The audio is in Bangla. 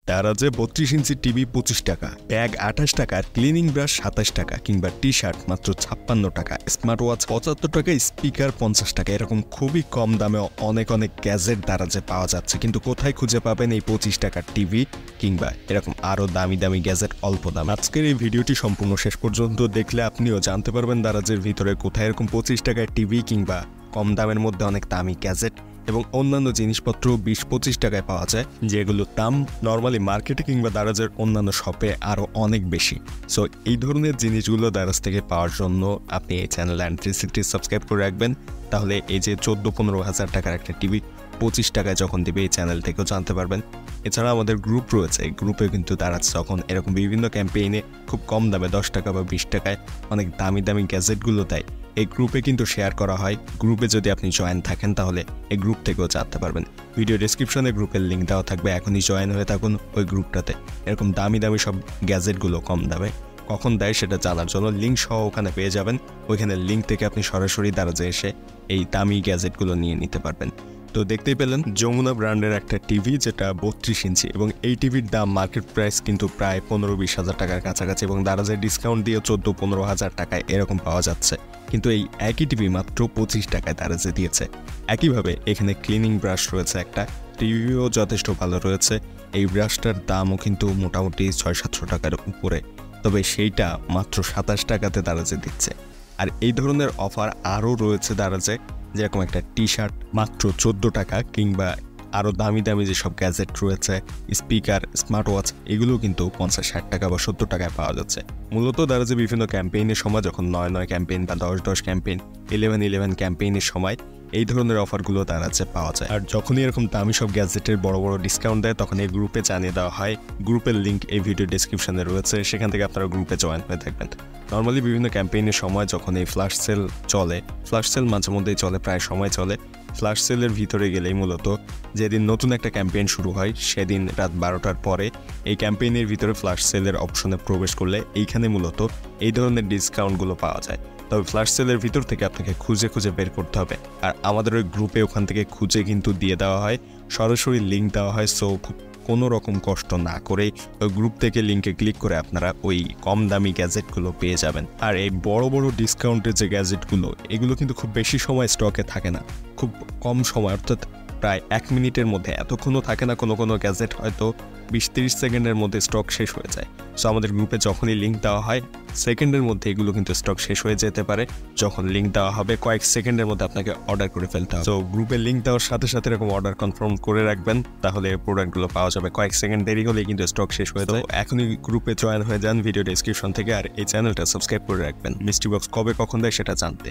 দারাজে 32 ইঞ্চি টিভি 25 টাকা, ব্যাগ 28 টাকা, ক্লিনিং ব্রাশ 27 টাকা, কিংবা টি শার্ট মাত্র 56 টাকা, স্মার্ট ওয়াচ 75 টাকা, স্পিকার 50 টাকা। এরকম খুবই কম দামে অনেক গ্যাজেট দারাজে পাওয়া যাচ্ছে। কিন্তু কোথায় খুঁজে পাবেন এই 25 টাকার টিভি কিংবা এরকম আরো দামি গ্যাজেট অল্প দাম? আজকের এই ভিডিওটি সম্পূর্ণ শেষ পর্যন্ত দেখলে আপনিও জানতে পারবেন দারাজের ভিতরে কোথায় এরকম 25 টাকার টিভি কিংবা কম দামের মধ্যে অনেক দামি গ্যাজেট এবং অন্যান্য জিনিসপত্র 20-25 টাকায় পাওয়া যায়, যেগুলোর দাম নর্মালি মার্কেটে কিংবা দারাজের অন্যান্য শপে আরও অনেক বেশি। সো এই ধরনের জিনিসগুলো দারাজ থেকে পাওয়ার জন্য আপনি এই চ্যানেল অ্যান্ড 360 সাবস্ক্রাইব করে রাখবেন। তাহলে এই যে 14-15 হাজার টাকার একটা টিভি 25 টাকায় যখন দেবে এই চ্যানেল থেকেও জানতে পারবেন। এছাড়া আমাদের গ্রুপ রয়েছে, এই গ্রুপে কিন্তু দারাজ যখন এরকম বিভিন্ন ক্যাম্পেইনে খুব কম দামে 10 টাকা বা 20 টাকায় অনেক দামি গ্যাজেটগুলো দেয়, এই গ্রুপে কিন্তু শেয়ার করা হয়। গ্রুপে যদি আপনি জয়েন থাকেন তাহলে এই গ্রুপ থেকেও জানতে পারবেন। ভিডিও ডেসক্রিপশনে গ্রুপের লিঙ্ক দেওয়া থাকবে, এখনই জয়েন হয়ে থাকুন ওই গ্রুপটাতে। এরকম দামি সব গ্যাজেটগুলো কম দামে কখন দেয় সেটা জানার জন্য লিঙ্ক সহ ওখানে পেয়ে যাবেন। ওইখানে লিঙ্ক থেকে আপনি সরাসরি দারাজে এসে এই দামি গ্যাজেটগুলো নিয়ে নিতে পারবেন। তো দেখতেই পেলেন যমুনা ব্র্যান্ডের একটা টিভি, যেটা 32 ইঞ্চি, এবং এই টিভির দাম মার্কেট প্রাইস কিন্তু প্রায় 15-20 হাজার টাকার কাছাকাছি, এবং দারাজের ডিসকাউন্ট দিয়ে 14-15 হাজার টাকায় এরকম পাওয়া যাচ্ছে। কিন্তু এই একই টিভি মাত্র 25 টাকায় দারাজে দিয়েছে। একইভাবে এখানে ক্লিনিং ব্রাশ রয়েছে একটা, টিভিও যথেষ্ট ভালো রয়েছে। এই ব্রাশটার দামও কিন্তু মোটামুটি 600-700 টাকার উপরে, তবে সেইটা মাত্র 27 টাকাতে দারাজে দিচ্ছে। আর এই ধরনের অফার আরও রয়েছে দারাজে, যেরকম একটা টি শার্ট মাত্র 14 টাকা, কিংবা আরও দামি যেসব গ্যাজেট রয়েছে, স্পিকার, স্মার্ট ওয়াচ, এগুলো কিন্তু 50-60 টাকা বা 70 টাকায় পাওয়া যাচ্ছে। মূলত দারাজে বিভিন্ন ক্যাম্পেইনের সময়, যখন 9-9 ক্যাম্পেইন বা 10-10 ক্যাম্পেইন, 11-11 ক্যাম্পেইনের সময় এই ধরনের অফারগুলো দারাজে পাওয়া যায়। আর যখনই এরকম দামি সব গ্যাজেটের বড় ডিসকাউন্ট দেয়, তখন এই গ্রুপে জানিয়ে দেওয়া হয়। গ্রুপের লিঙ্ক এই ভিডিও ডেসক্রিপশনে রয়েছে, সেখান থেকে আপনারা গ্রুপে জয়েন হয়ে থাকবেন। নর্মালি বিভিন্ন ক্যাম্পেইনের সময় যখন এই ফ্ল্যাশ সেল চলে, ফ্ল্যাশ সেল মাঝে মধ্যেই চলে, প্রায় সময় চলে। ফ্ল্যাশ সেলের ভিতরে গেলেই মূলত যেদিন নতুন একটা ক্যাম্পেইন শুরু হয় সেদিন রাত 12টার পরে এই ক্যাম্পেইনের ভিতরে ফ্ল্যাশ সেলের অপশনে প্রবেশ করলে এইখানে মূলত এই ধরনের ডিসকাউন্টগুলো পাওয়া যায়। তবে ফ্ল্যাশ সেলের ভিতর থেকে আপনাকে খুঁজে বের করতে হবে। আর আমাদের ওই গ্রুপে ওখান থেকে খুঁজে কিন্তু দিয়ে দেওয়া হয়, সরাসরি লিঙ্ক দেওয়া হয়। সো কোনো রকম কষ্ট না করেই ওই গ্রুপ থেকে লিঙ্কে ক্লিক করে আপনারা ওই কম দামি গ্যাজেটগুলো পেয়ে যাবেন। আর এই বড় ডিসকাউন্টের যে গ্যাজেটগুলো, এগুলো কিন্তু খুব বেশি সময় স্টকে থাকে না, খুব কম সময়, অর্থাৎ প্রায় 1 মিনিটের মধ্যে, এতক্ষণও থাকে না। কোনো গ্যাজেট হয়তো 20-30 সেকেন্ডের মধ্যে স্টক শেষ হয়ে যায়। সো আমাদের গ্রুপে যখনই লিঙ্ক দেওয়া হয়, সেকেন্ডের মধ্যে এগুলো কিন্তু স্টক শেষ হয়ে যেতে পারে। যখন লিঙ্ক দেওয়া হবে কয়েক সেকেন্ডের মধ্যে আপনাকে অর্ডার করে ফেলতে হবে। তো গ্রুপে লিঙ্ক দেওয়ার সাথে এরকম অর্ডার কনফার্ম করে রাখবেন, তাহলে প্রোডাক্টগুলো পাওয়া যাবে। কয়েক সেকেন্ড দেরি হলেই কিন্তু স্টক শেষ হয়ে যায়। এখনই গ্রুপে জয়েন হয়ে যান ভিডিও ডেসক্রিপশন থেকে, আর এই চ্যানেলটা সাবস্ক্রাইব করে রাখবেন মিস্ট্রি বক্স কবে কখন দেয় সেটা জানতে।